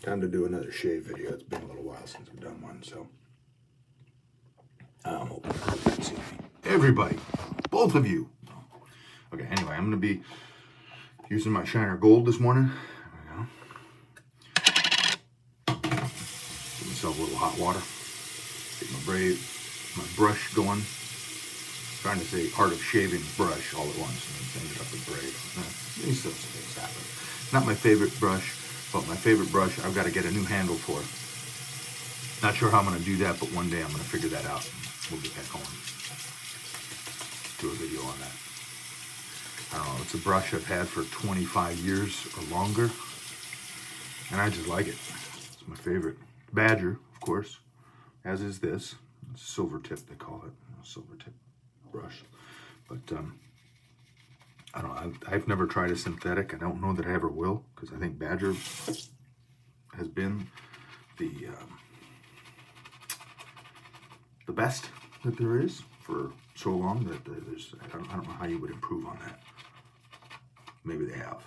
time to do another shave video. It's been a little while since I've done one, so I'm hoping you can see me. Everybody, both of you. Okay, anyway, I'm going to be using my Shiner Gold this morning. There we go. Give myself a little hot water. Get my brush going. Trying to say art of shaving brush all at once, and then ended up with braid. These sorts of things happen. Not my favorite brush, but my favorite brush I've got to get a new handle for. Not sure how I'm going to do that, but one day I'm going to figure that out. We'll get that going. Do a video on that. I don't know, it's a brush I've had for 25 years or longer, and I just like it. It's my favorite. Badger, of course, as is this. It's silver tip, they call it. Silver tip brush. But I don't know, I've never tried a synthetic. I don't know that I ever will, because I think Badger has been the best that there is for so long that there's, I don't know how you would improve on that. Maybe they have.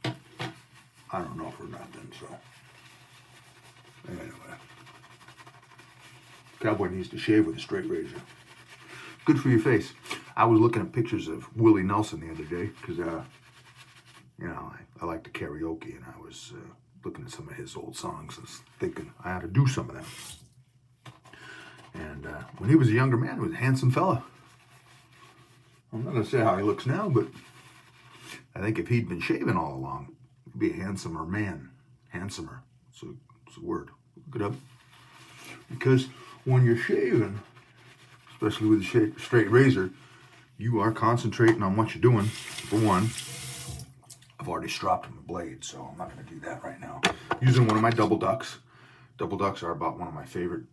I don't know for nothing, so. Anyway. Cowboy needs to shave with a straight razor. Good for your face. I was looking at pictures of Willie Nelson the other day, because, you know, I like to karaoke, and I was looking at some of his old songs and thinking I ought to do some of them. And when he was a younger man, he was a handsome fella. I'm not going to say how he looks now, but I think if he'd been shaving all along, he'd be a handsomer man. Handsomer. It's a word. Look it up. Because when you're shaving, especially with a straight razor, you are concentrating on what you're doing. For one, I've already stropped my blade, so I'm not going to do that right now. Using one of my double ducks. Double ducks are about one of my favorite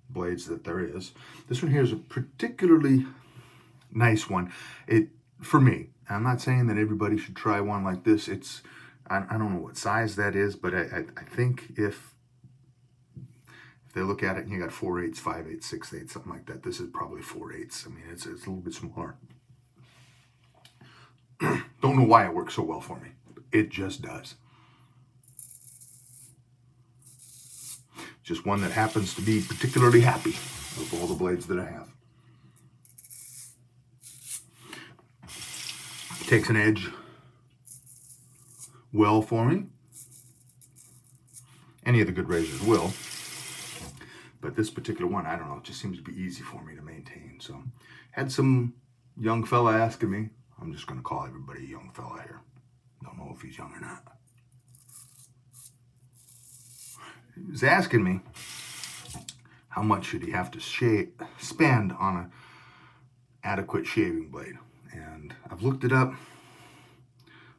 blades that there is. This one here is a particularly nice one. For me, I'm not saying that everybody should try one like this. I don't know what size that is, but I think if they look at it and you got 4/8, 5/8, 6/8, something like that, this is probably 4/8. I mean, it's a little bit smaller. Don't know why it works so well for me. It just does. Just one that happens to be particularly happy of all the blades that I have. Takes an edge well for me. Any of the good razors will. But this particular one, I don't know, it just seems to be easy for me to maintain. So, had some young fella asking me. I'm just going to call everybody a young fella here. Don't know if he's young or not. He was asking me how much should he have to spend on an adequate shaving blade. And I've looked it up.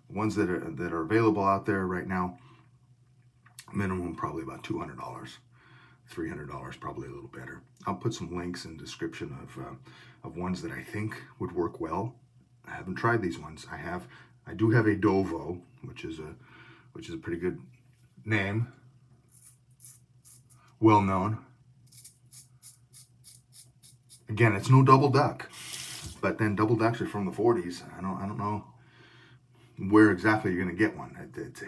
The ones that are available out there right now, minimum probably about $200. $300 probably a little better. I'll put some links in the description of ones that I think would work well. I haven't tried these ones. I do have a Dovo, which is a pretty good name. Well known. Again, it's no double duck, but then double ducks are from the 40s. I don't know where exactly you're going to get one. It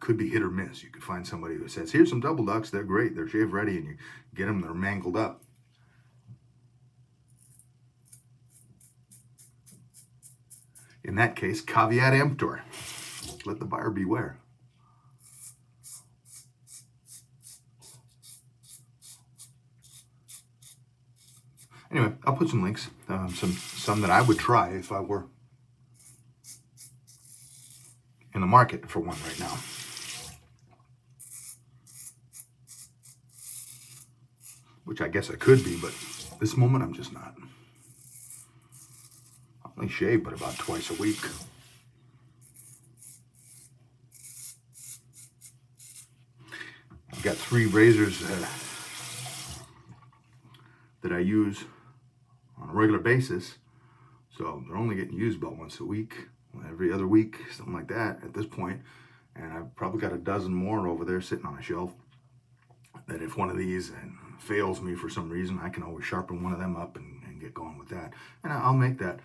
could be hit or miss. You could find somebody who says, here's some double ducks, they're great, they're shave ready, and you get them, they're mangled up. In that case, caveat emptor. Let the buyer beware. Anyway, I'll put some links, some that I would try if I were in the market for one right now. Which I guess I could be, but this moment I'm just not. I only shave but about twice a week. I've got 3 razors that I use on a regular basis, so they're only getting used about once a week, every other week, something like that at this point. And I've probably got a dozen more over there sitting on a shelf that if one of these fails me for some reason, I can always sharpen one of them up and get going with that. And I'll make that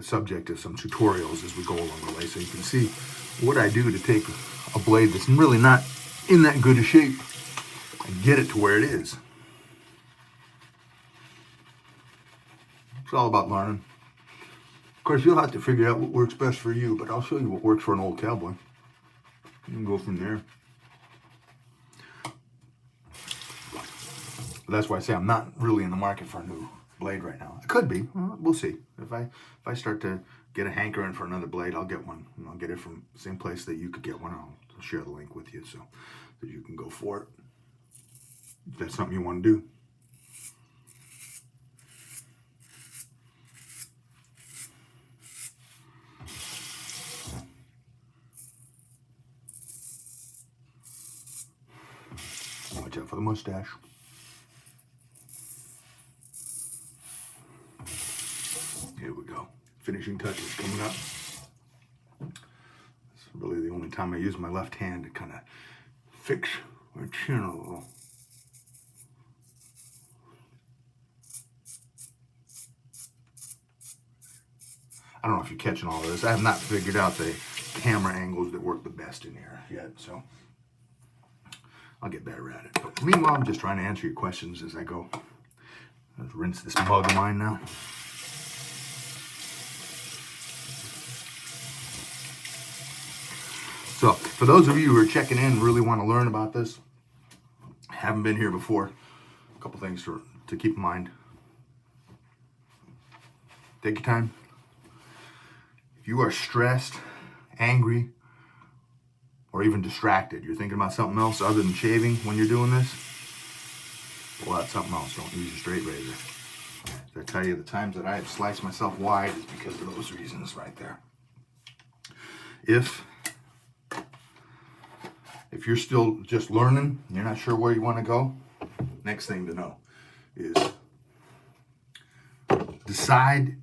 subject of some tutorials as we go along the way, so you can see what I do to take a blade that's really not in that good a shape and get it to where it is. It's all about learning. Of course, you'll have to figure out what works best for you, but I'll show you what works for an old cowboy. You can go from there. But that's why I say I'm not really in the market for a new blade right now. I could be. Well, we'll see. If I start to get a hankering for another blade, I'll get one. And I'll get it from the same place that you could get one. I'll share the link with you so that you can go for it. If that's something you want to do. Watch out for the mustache. Here we go. Finishing touches coming up. It's really the only time I use my left hand to kind of fix my chin a little. I don't know if you're catching all of this. I have not figured out the camera angles that work the best in here yet, so I'll get better at it. But meanwhile, I'm just trying to answer your questions as I go. Let's rinse this mug of mine now. So, for those of you who are checking in and really want to learn about this, haven't been here before, a couple things to keep in mind. Take your time. If you are stressed, angry, or even distracted, you're thinking about something else other than shaving when you're doing this, pull out something else. Don't use a straight razor. As I tell you, the times that I have sliced myself wide is because of those reasons right there. If you're still just learning, you're not sure where you want to go, next thing to know is decide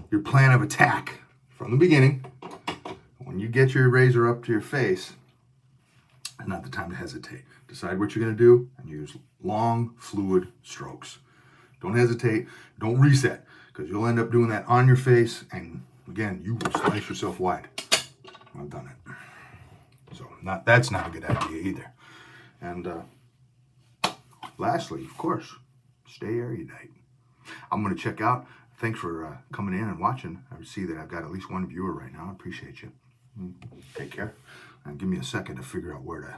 your plan of attack from the beginning. When you get your razor up to your face, it's not the time to hesitate. Decide what you're going to do and use long, fluid strokes. Don't hesitate. Don't reset, because you'll end up doing that on your face, and again, you will slice yourself wide. I've done it. So that's not a good idea either. And lastly, of course, stay erudite. I'm going to check out. Thanks for coming in and watching. I see that I've got at least one viewer right now. I appreciate you. Take care. And give me a second to figure out where to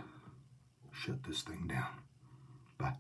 shut this thing down. Bye.